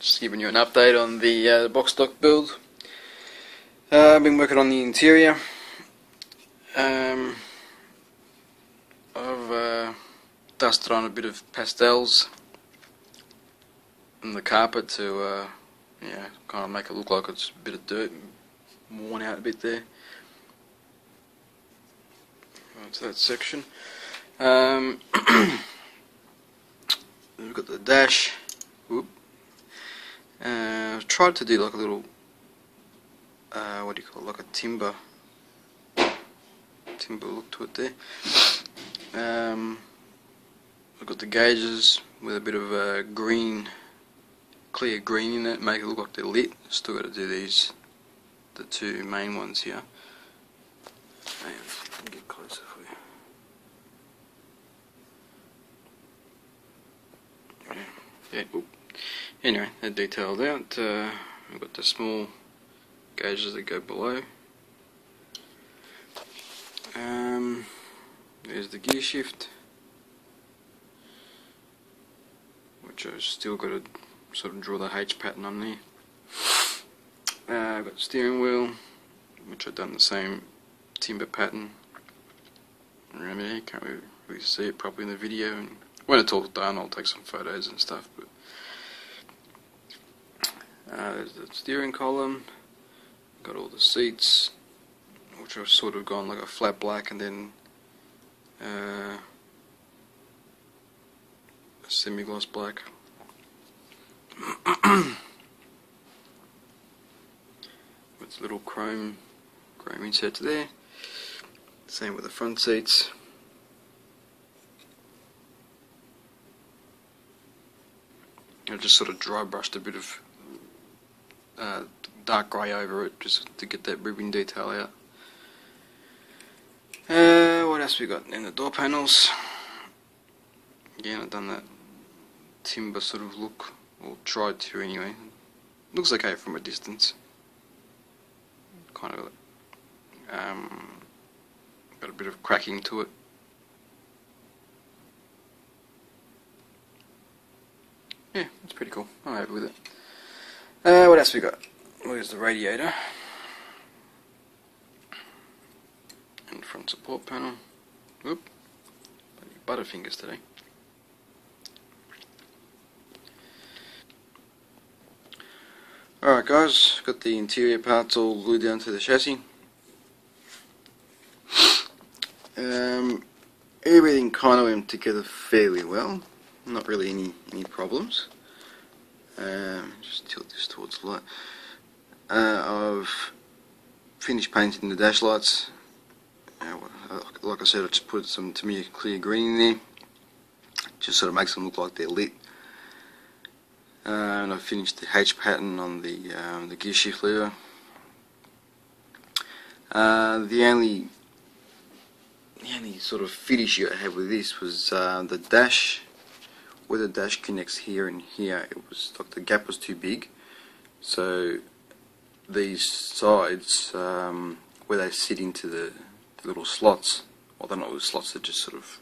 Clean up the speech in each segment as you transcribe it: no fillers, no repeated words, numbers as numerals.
Just giving you an update on the box stock build. I've been working on the interior. I've dusted on a bit of pastels on the carpet to kind of make it look like it's a bit of dirt, worn out a bit there. To that section. We've got the dash. Whoop. I've tried to do like a little, what do you call it, like a timber look to it there. I've got the gauges with a bit of green, clear green in it, make it look like they're lit. Still got to do these, the two main ones here. Let me get closer for you. Yeah. Anyway, they're detailed out. We've got the small gauges that go below. There's the gear shift, which I've still got to sort of draw the H pattern on there. I've got the steering wheel, which I've done the same timber pattern around there. You can't really see it properly in the video, and when it's all done I'll take some photos and stuff. But there's the steering column, got all the seats, which I've sort of gone like a flat black and then a semi-gloss black. With little chrome insets there. Same with the front seats. I just sort of dry brushed a bit of dark grey over it just to get that ribbon detail out. What else we got in the door panels? Again, I've done that timber sort of look, or tried to anyway. Looks okay from a distance. Kind of got a bit of cracking to it. Yeah, it's pretty cool. I'm happy with it. What else we got? There's the radiator and front support panel. Whoop, butterfingers today. Alright guys, got the interior parts all glued down to the chassis. Everything kind of went together fairly well. Not really any problems. Just tilt this towards the light. I've finished painting the dash lights. Like I said, I just put some Tamiya clear green in there. Just sort of makes them look like they're lit. And I finished the H pattern on the gear shift lever. The only sort of issue I had with this was the dash. Where the dash connects here and here, it was like the gap was too big. So these sides, where they sit into the little slots, well, they're not little slots, they're just sort of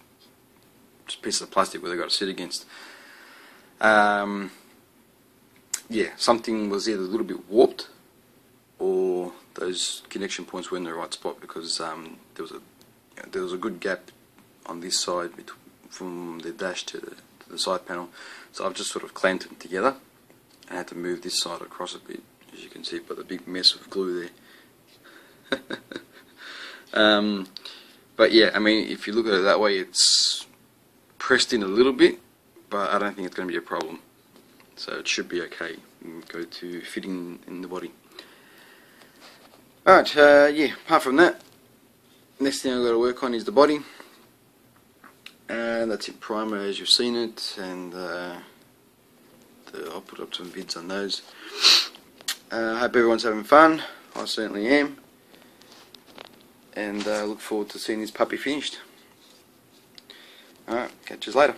just pieces of plastic where they got to sit against. Yeah, something was either a little bit warped, or those connection points were in the right spot, because there was a good gap on this side from the dash to the side panel. So I've just sort of clamped them together. I had to move this side across a bit. As you can see, I've got a big mess of glue there. But yeah, I mean, if you look at it that way, it's pressed in a little bit, but I don't think it's going to be a problem. So it should be okay. We'll go to fitting in the body. Alright, yeah, apart from that, next thing I've got to work on is the body. And that's it, primer as you've seen it, and I'll put up some vids on those. I hope everyone's having fun. I certainly am. And look forward to seeing this puppy finished. Alright, catch you later.